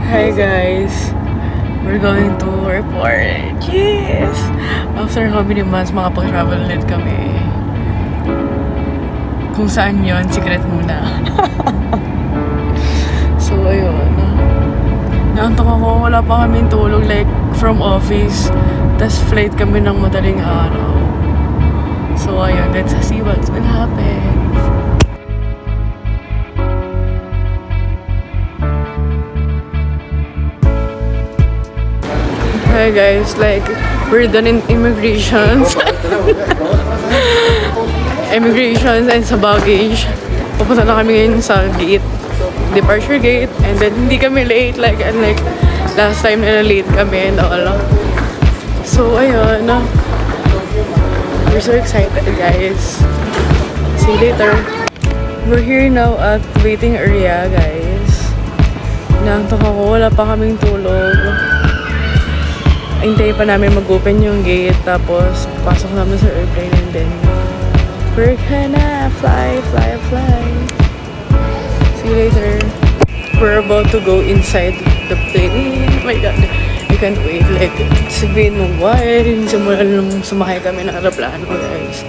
Hi guys, we're going to report. Yes! After how many months makapag-travel ulit kami. Kung saan yon, secret muna. So ayun. Naantok ako, wala pa kaming tulog like from office. Tas flight kami ng madaling araw. So ayun, let's see what's gonna happen. Hi guys, like we're done in immigrations. Immigrations and sa baggage. Pupunta na kami ngayon sa gate, departure gate, and then hindi kami late like unlike last time na late kami and all. So ayun, we're so excited guys. See you later. We're here now at waiting area guys. Naantok ako, wala pa kaming tulog. Hintayin pa namin mag-open yung gate, tapos pasok namin sa airplane, and then we're gonna fly. See you later. We're about to go inside the plane. Oh my god, I can't wait. Like, sabihin mo, why? Simula nung sumakay kami ng aeroplano, guys.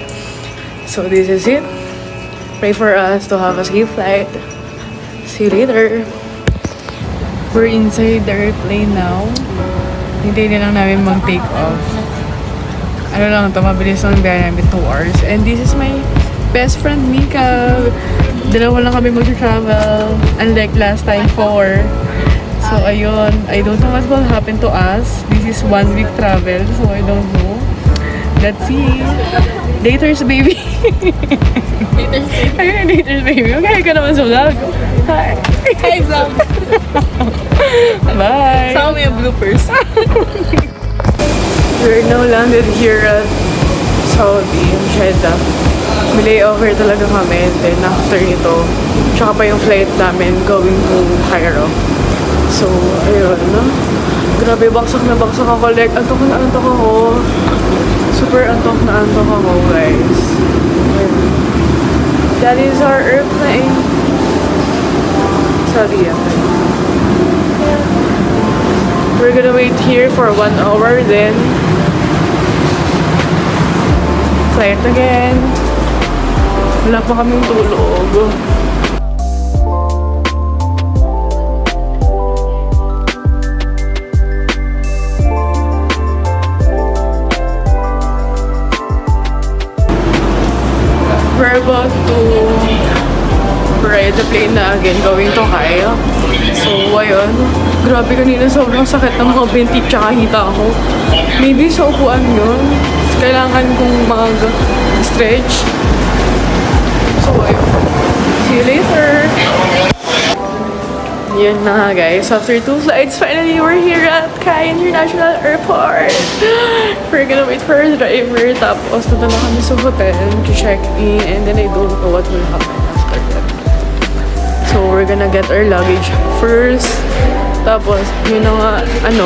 So this is it. Pray for us to have a safe flight. See you later. We're inside the airplane now. Hintayin lang namin mag-take off. Ano lang ito, mabilis lang biyahe namin 2 hours. And this is my best friend, Mika. Dalawa lang kami mag-travel. Unlike last time, 4. So, ayun. I don't know what will happen to us. This is 1 week travel, so I don't know. Let's see. Later's baby. Ayun, later's baby. Okay ka naman sa vlog. Hi. Hi, vlog. Bye! Sama mo yung bloopers. We're now landed here at Saudi, Jeddah. May layover talaga kami. Then after nito, tsaka pa yung flight namin going to Cairo. So, ayun. Grabe, baksak na baksak ako. Like, antok ako. Super antok ako, guys. That is our airplane. Saudi, we're gonna wait here for 1 hour, then flight again. Wala pa kaming tulog. We're about to ride the plane na again, going to Cairo. So, ayun. Grabe kanina, sobrang sakit ng mga binti tsaka hita ko. Maybe sa upuan yun. Kailangan kong mag-stretch. So, ayun. See you later! Yun na nga guys. After 2 flights, finally we're here at Kai International Airport. We're gonna wait for our driver. Tapos, punta na kami sa hotel to check in. And then I don't know what will happen after that. So, we're gonna get our luggage first. Tapos, yun na nga, ang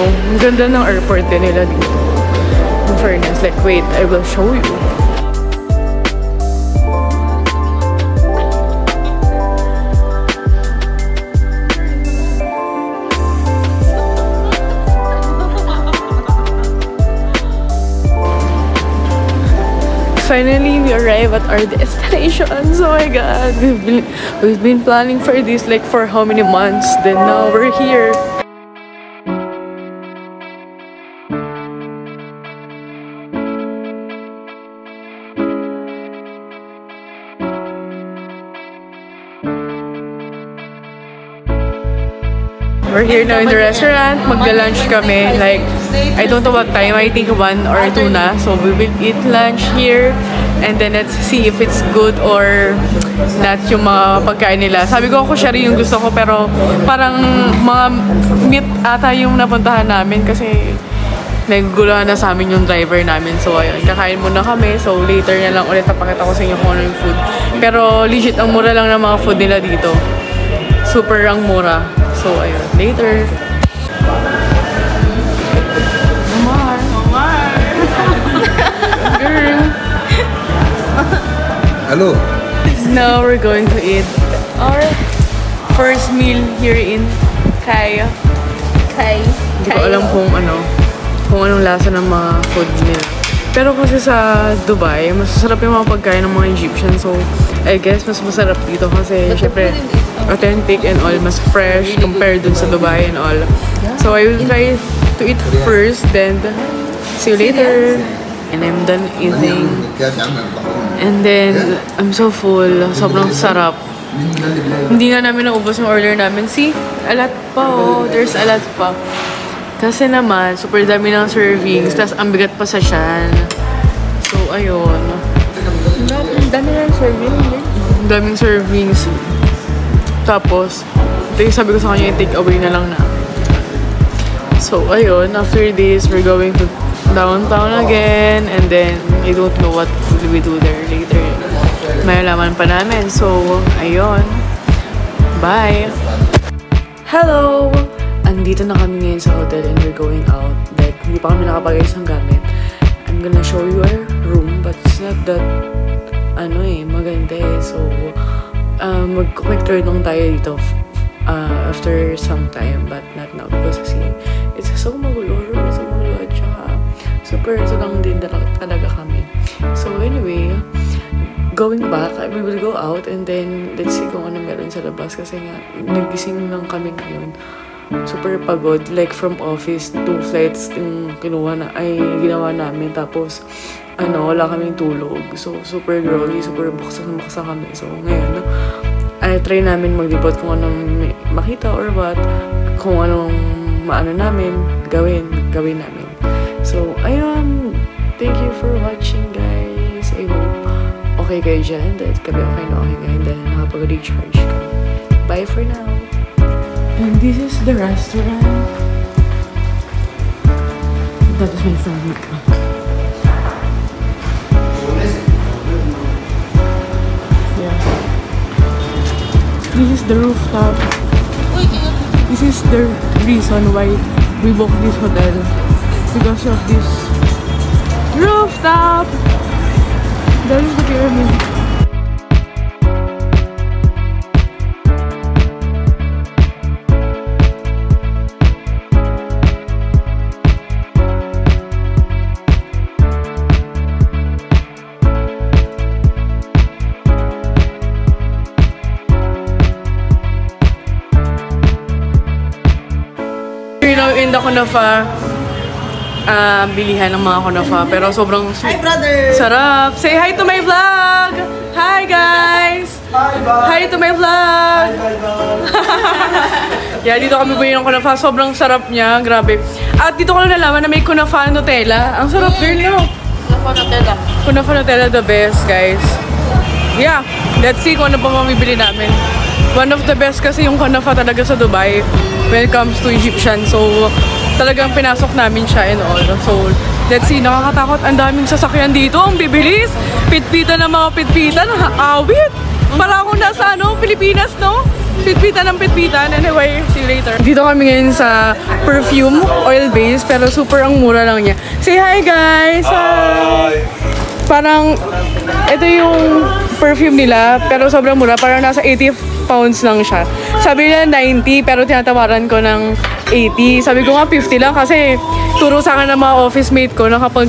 ganda ng airport din nila dito. In fairness, like, wait, I will show you. Finally, we arrive at our destination. Oh my god, we've been planning for this like for how many months? Then now we're here. We're here now in the restaurant. Magla-lunch kami. Like, I don't know what time. I think 1 or 2 na. So, we will eat lunch here. And then, let's see if it's good or not yung mga pagkain nila. Sabi ko, ako share yung gusto ko. Pero, parang mga meat ata yung napuntahan namin. Kasi, naguguluhan na sa amin yung driver namin. So, ayun. Kakain muna kami. So, later na lang ulit napakita ko sa inyo kung ano yung food. Pero, legit, ang mura lang ng mga food nila dito. Super ang mura. So, ayun. Later. Omar. Girl. Hello. Now, we're going to eat our first meal here in Cairo. Hindi ko alam kung anong lasa ng mga food nila. Pero kasi sa Dubai, mas masarap yung mga pagkain ng mga Egyptian. So, I guess mas masarap dito kasi syempre authentic and all, mas fresh compared dun sa Dubai and all. So, I will try to eat first, then see you later. And I'm done eating. And then, I'm so full. Sobrang sarap. Hindi nga namin naubos yung order namin. See? Alat pa, oh. There's alat pa. Kasi naman, super dami ng servings, tas ang bigat pa sa tiyan. So, ayun. Ang dami ng servings. Ang daming servings. Tapos, ito yung sabi ko sa kanya, take away na lang na. So, ayun. After this, we're going to downtown again. And then, I don't know what will we do there later. May alaman pa namin. So, ayun. Bye! Hello! Andito na kami ngayon sa hotel and we're going out. Like, hindi pa kami nakapagayos ng gamit. I'm gonna show you our room, but it's not that, maganda eh. So, mag-quick tour lang tayo dito after some time, but not now because kasi it's so magulo. Room is so magulo at saka super lang din talaga kami. So, anyway, going back, we will go out and then let's see kung ano meron sa labas kasi nga, nagising lang kami ngayon. Super pagod, like from office, 2 flights yung ginawa namin, tapos wala kaming tulog, so super groggy, super baksa kami. So ngayon, try namin mag-depot kung anong makita or what, kung anong namin gawin namin. So ayun, thank you for watching guys. I hope okay kayo dyan, dahil kami okay na okay ngayon dahil nakapag-recharge kami. Bye for now. And this is the restaurant. That is my favorite one. Yeah. This is the rooftop. This is the reason why we booked this hotel. Because of this rooftop. That is the pyramid. In the Kunafa, bilihan ng mga Kunafa, pero sobrang Hi, brother! sarap. Say hi to my vlog! Hi, guys! Hi to my vlog! Yeah, dito kami bili ng Kunafa. Sobrang sarap niya. Grabe. At dito ko lang nalaman na may Kunafa Nutella. Ang sarap, girl, no? Kunafa Nutella. Kunafa Nutella, the best, guys. Yeah, let's see kung ano pa mamibili namin. One of the best kasi yung Kunafa talaga sa Dubai when it comes to Egyptian. So, talagang pinasok namin siya and all. So, let's see. Nakakatakot. Ang daming sasakyan dito. Ang bibilis. Pitpitan ng mga pitpitan. Awit. Para akong nasa Pilipinas, no? Pitpitan ng pitpitan. Anyway, see you later. Dito kami ngayon sa perfume, oil base, pero super ang mura lang niya. Say hi, guys! Hi! Parang, ito yung perfume nila, pero sobrang mura. Parang nasa 80 pounds lang siya. Sabi nila 90, pero tinatawaran ko ng 80. Sabi ko nga 50 lang kasi turo sa akin ng mga office mate ko na kapag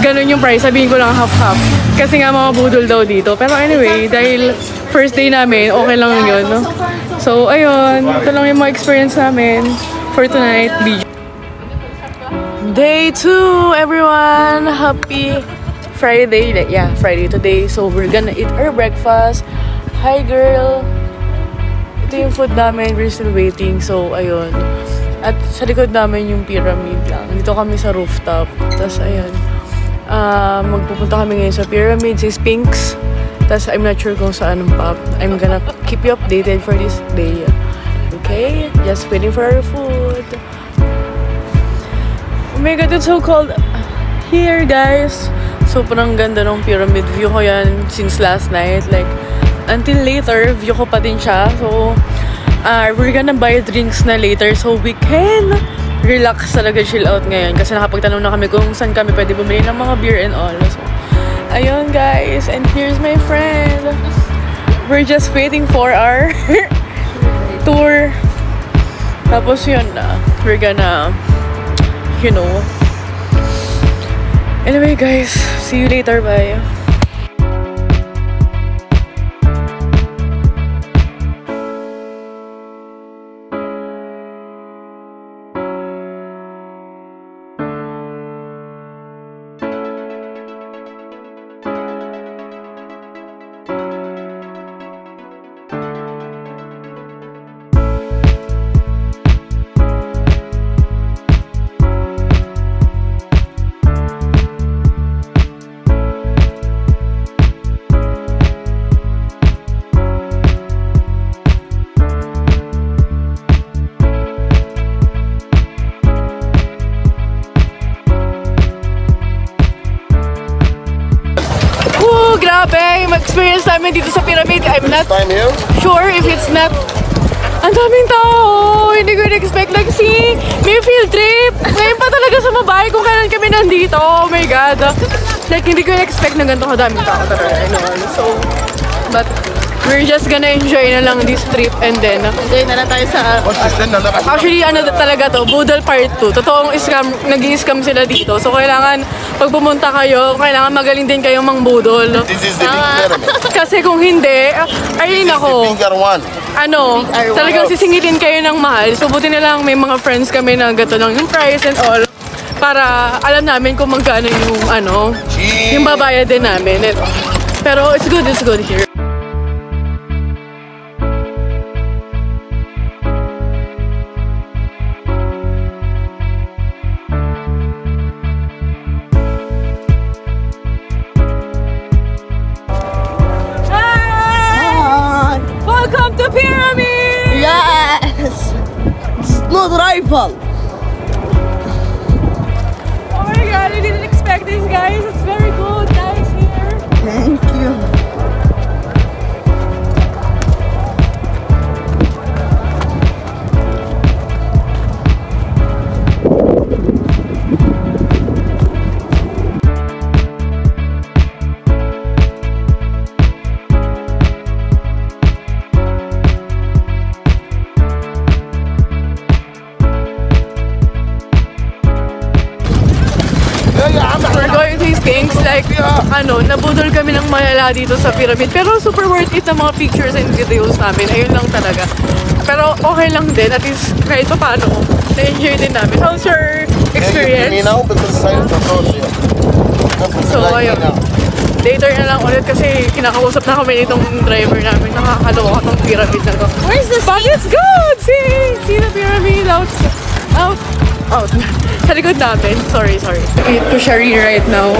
ganun yung price, sabihin ko lang half-half. Kasi nga mga budol daw dito. Pero anyway, dahil first day namin, okay lang yun, no? So, ayun. Ito lang yung mga experience namin for tonight. Day 2, everyone! Happy Friday. Yeah, Friday today. So, we're gonna eat our breakfast. Hi, girl! Ito yung food namin. We're still waiting. So, ayun. At sa likod namin yung pyramid lang. Dito kami sa rooftop. Tapos, ayun. Magpupunta kami ngayon sa pyramid, si Sphinx. Tapos, I'm not sure kung saan pa. I'm gonna keep you updated for this day. Okay? Just waiting for our food. Oh my God, it's so cold here, guys. Sobrang ganda ng pyramid. View ko yan since last night. Like, until later, view ko pa din siya. So, we're gonna buy drinks na later so we can relax talaga, chill out ngayon. Kasi nakapagtanong na kami kung saan kami pwede bumili ng mga beer and all. So, ayun guys. And here's my friend. We're just waiting for our tour. Tapos yun na. We're gonna, you know. Anyway guys, see you later. Bye. Grabe, mag-experience namin dito sa pyramid. I'm not sure if it's not... Ang daming tao! Hindi ko in-expect. Like, see, may field trip! Ngayon pa talaga sa Mumbai kung kailan kami nandito. Oh my God. Like, hindi ko in-expect na ganito kadaming tao talaga. So, but we're just gonna enjoy na lang this trip and then... Enjoy na lang tayo sa... Actually, ano talaga to, Boodle Part 2. Totoong scam, nag-i-scam sila dito. So, kailangan, pag pumunta kayo, kailangan magaling din kayong mangbudol. This is the big pyramid. Kasi kung hindi, ay nako. Ano, talagang sisingilin kayo ng mahal. So, buti na lang may mga friends kami na gato lang yung price and all. Para alam namin kung magkano yung ano, yung babayad din namin. Pero it's good here. Welcome to Pyramid! Yes! It's not rival! Oh my God, I didn't expect this, guys. It's very good, nice here. Thank you. We're going to things like, nabudol kami ng malala dito sa pyramid. Pero super worth it na mga pictures and videos namin. Ayun lang talaga. Pero okay lang din. At least kahit pa paano, na-enjoy din namin. How's your experience? So, ayun. Later na lang ulit kasi kinakausap na kami nitong driver namin. Nakakaloka tong pyramid na to. Where's the But it's good! See the pyramid out. Sa likod namin. Sorry. Eat kushari right now.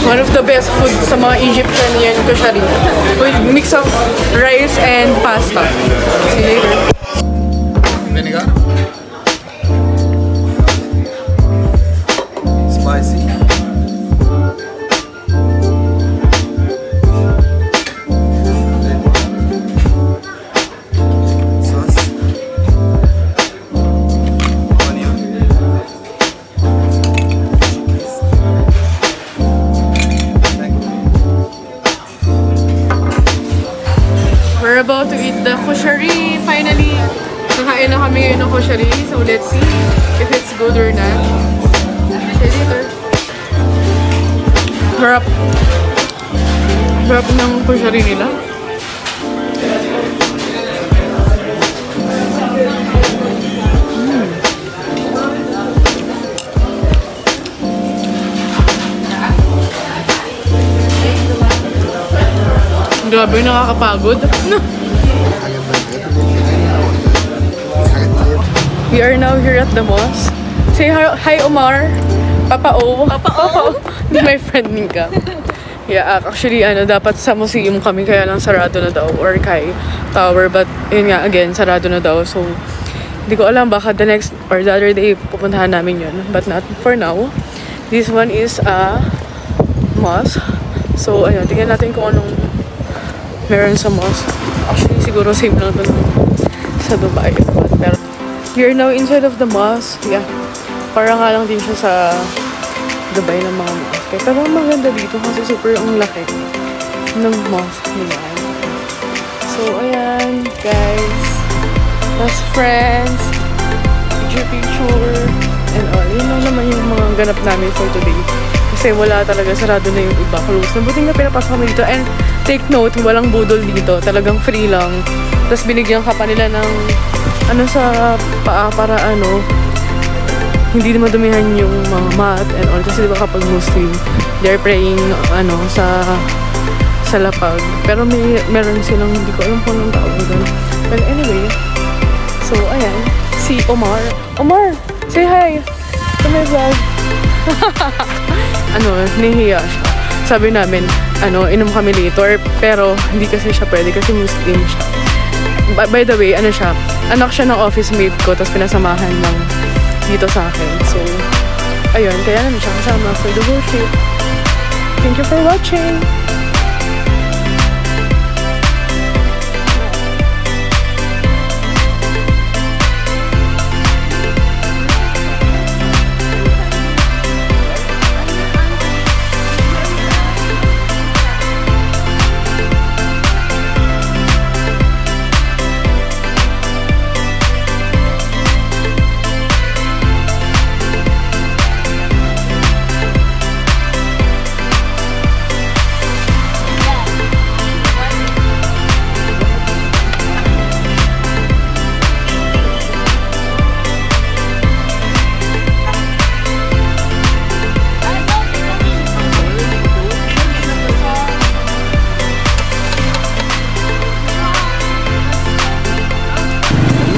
One of the best food sa mga Egyptian kushari. With mix of rice and pasta. See you later. Vinegar. Spicy. We're about to eat the kushari. Finally, nakain na kami ngayon ng kushari. So let's see if it's good or not. See later. Harap ng kushari nila. Grabe, nakakapagod. We are now here at the mosque. Say hi Omar. Papa O. This is my friend Nika. Yeah, actually, dapat sa museum kami, kaya lang sarado na daw. Or kay Tower, but yun nga, again, sarado na daw. So, hindi ko alam, baka the next or the other day pupuntahan namin yun. But not for now. This one is a mosque. So, ayun, tingnan natin kung anong meron sa mosque. Actually, siguro same lang ito sa Dubai. Pero, you're now inside of the mosque. Yeah. Parang nga lang din siya sa Dubai ng mga mosque. Pero maganda dito kasi super ang laki ng mosque nila. So, ayan, guys. That's friends, picture, and all. Yun lang naman yung mga ganap namin for today. Kasi wala talaga, sarado na yung iba, close. Nabuting na pinapasok kami dito. And take note, walang budol dito. Talagang free lang. Tapos binigyan ka pa nila ng ano sa paa para ano, hindi madumihan yung mga mat and all. Kasi diba kapag Muslim, they're praying ano sa lapag. Pero meron silang, hindi ko alam kung anong tawag doon. Well, anyway, so ayan, si Omar. Omar, say hi to my vlog. Ano, nahihiya siya. Sabi namin, ano, inom kami later, pero hindi kasi siya pwede kasi Muslim siya. By the way, ano siya, anak siya ng office mate ko, tapos pinasamahan lang dito sa akin. So, ayun, kaya namin siya kasama for the worship. Thank you for watching!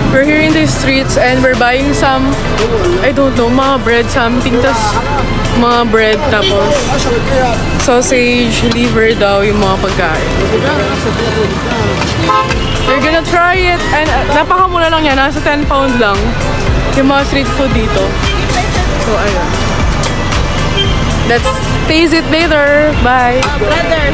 We're here in the streets and we're buying some, I don't know, mga bread, something, tas mga bread, tapos sausage, liver daw yung mga pagkain. We're gonna try it, and napakamura lang yan, nasa 10 pound lang yung mga street food dito. So, ayun. Let's taste it later. Bye! Brother!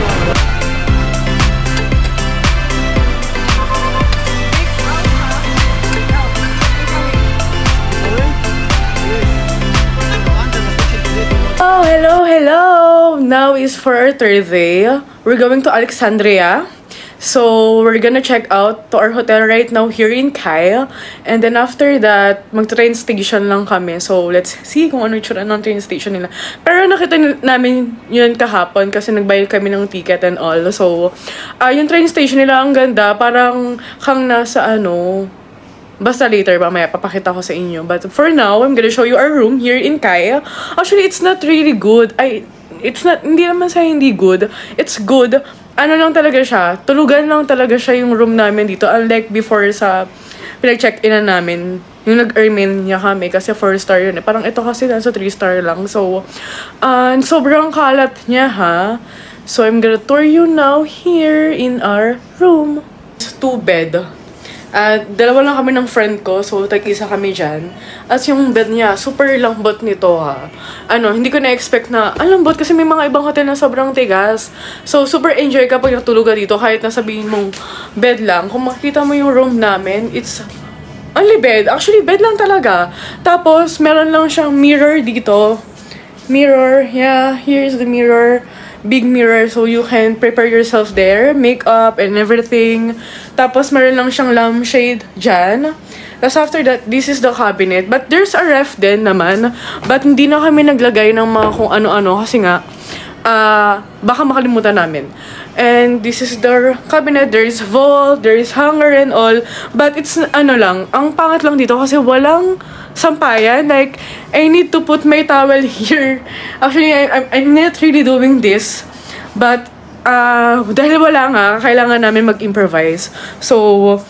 Oh, hello! Now is for our third day. We're going to Alexandria. So, we're gonna check out to our hotel right now here in Kyle. And then after that, mag-train station lang kami. So, let's see kung ano yung tsura ng train station nila. Pero nakita namin yun kahapon kasi nagbayad kami ng ticket and all. So, yung train station nila ang ganda. Parang kang nasa ano... Basta later, mamaya, papakita ko sa inyo. But for now, I'm gonna show you our room here in Kaya. Actually, it's not really good. Hindi naman sa hindi good. It's good. Ano lang talaga siya, tulugan lang talaga siya yung room namin dito. Unlike before sa pinag-check-in namin. Yung nag-ermin niya kami kasi 4-star yun. Parang ito kasi nasa 3-star lang. So, sobrang kalat niya ha. So, I'm gonna tour you now here in our room. It's 2-bed. Dalawa lang kami ng friend ko, so tag-isa kami dyan. At yung bed niya, super lambot nito ha. Hindi ko na-expect na, lambot kasi may mga ibang hotel na sobrang tigas. So, super enjoy kapag natulog ka dito, kahit nasabihin mong bed lang. Kung makikita mo yung room namin, it's only bed. Actually, bed lang talaga. Tapos, meron lang siyang mirror dito. Mirror, yeah, here's the mirror. Big mirror, so you can prepare yourself there, makeup and everything. Tapos meron lang siyang lampshade dyan. Tapos after that, this is the cabinet. But there's a ref din naman. But hindi na kami naglagay ng mga kung ano-ano kasi nga baka makalimutan namin. And this is the cabinet. There is vault, there is hanger and all. But it's lang, ang pangat lang dito kasi walang sampayan. Like, I need to put my towel here. Actually, I'm not really doing this. But, dahil wala nga, kailangan namin mag-improvise. So,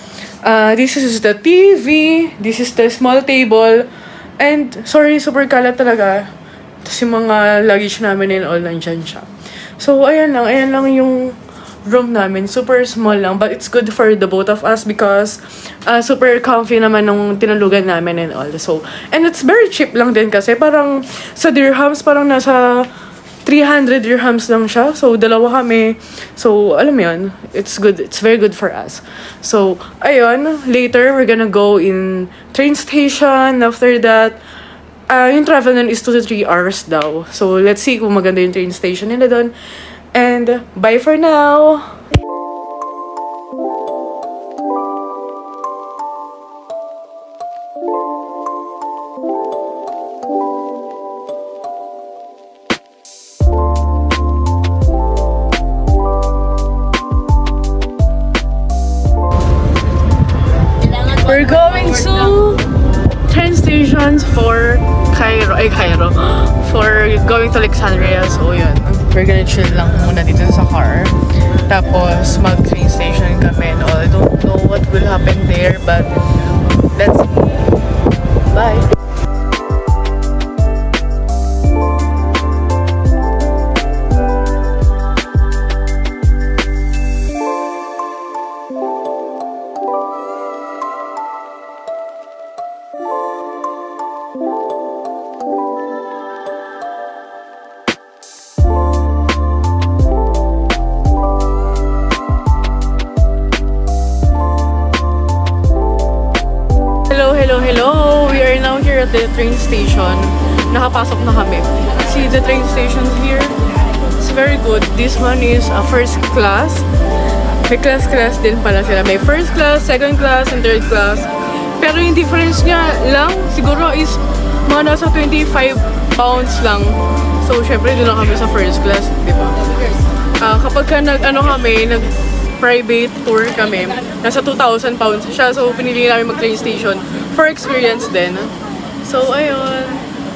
this is the TV. This is the small table. And, sorry, super kalat talaga. Tapos yung mga luggage namin and all, nandyan siya. So, ayan lang yung room namin. Super small lang, but it's good for the both of us because super comfy naman nung tinulugan namin and all. So, and it's very cheap lang din kasi parang sa dirhams, parang nasa 300 dirhams lang siya. So, dalawa kami. So, alam mo yun, it's good. It's very good for us. So, ayun, later we're gonna go in train station. After that, yung travel nun is 2 to 3 hours daw. So, let's see kung maganda yung train station nila doon. And, bye for now! going to train stations for Cairo, for going to Alexandria. So yun, we're gonna chill lang muna dito sa car. Tapos mag-train station kami and all. I don't know what will happen there, but let's see. Bye! Hello! We are now here at the train station. Nakapasok na kami. See the train station here? It's very good. This one is a first class. May class din pala sila. May first class, second class, and third class. Pero yung difference niya lang, siguro is mga nasa 25 pounds lang. So, syempre, doon na kami sa first class, di ba? Kapag ka nag-private tour kami, nasa 2,000 pounds siya. So, pinili namin mag-train station for experience din. So, ayun.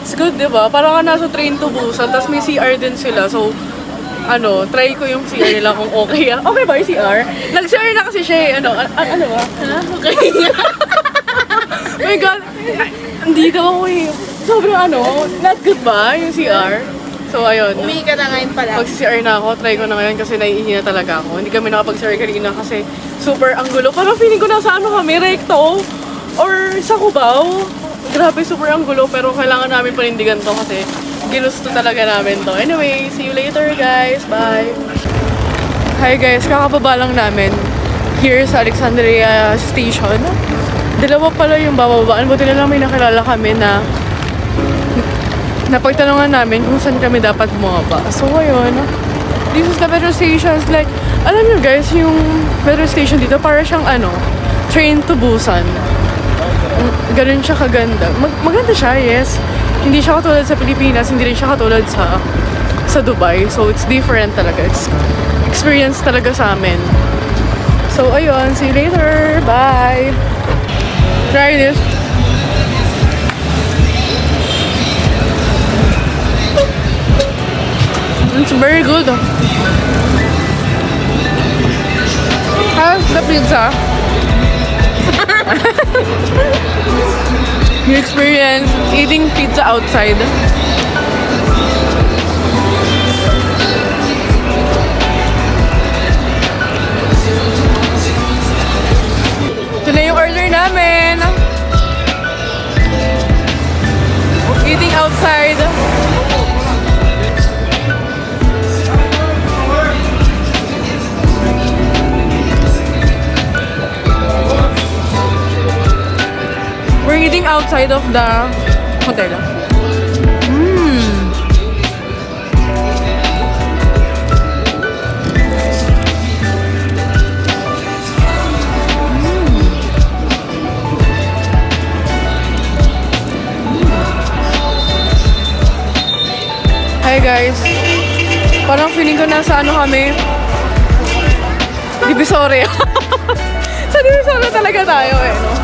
It's good, di ba? Parang ka nasa train to Busan, tapos may CR din sila. So, try ko yung CR nila kung okay. Okay ba yung CR? Nag-CR na kasi siya eh. Ano ba? Okay. Oh my God. Hindi daw ako eh. Sobrang not good ba yung CR? So, ayun. Umihi ka na ngayon pala. Pag-CR na ako, try ko na ngayon kasi naiihi na talaga ako. Hindi kami nakapag-CR kanina kasi super anggulo. Parang feeling ko nasa kami, Recto or sa Cubao. Grabe, super anggulo. Pero kailangan namin panindigan to kasi ginusto talaga namin to. Anyway, see you later guys. Bye! Hi guys, kakababa lang namin here sa Alexandria Station. Dalawa pala yung bababaan. Buti na lang may nakilala kami na napagtanungan namin kung saan kami dapat bumaba. So, ayun. This is the metro stations. Like, alam nyo guys, yung metro station dito, para siyang train to Busan. Ganun siya kaganda. Maganda siya, yes. Hindi siya katulad sa Pilipinas, hindi rin siya katulad sa Dubai. So, it's different talaga. It's experience talaga sa amin. So, ayun. See you later. Bye! Try this. It's very good. How's the pizza? You experience eating pizza outside. Ito na yung order namin. Eating outside. We're eating outside of the hotel. Hi guys. Parang feeling ko nasa kami? Divisoria. Sa Divisoria talaga tayo eh, no?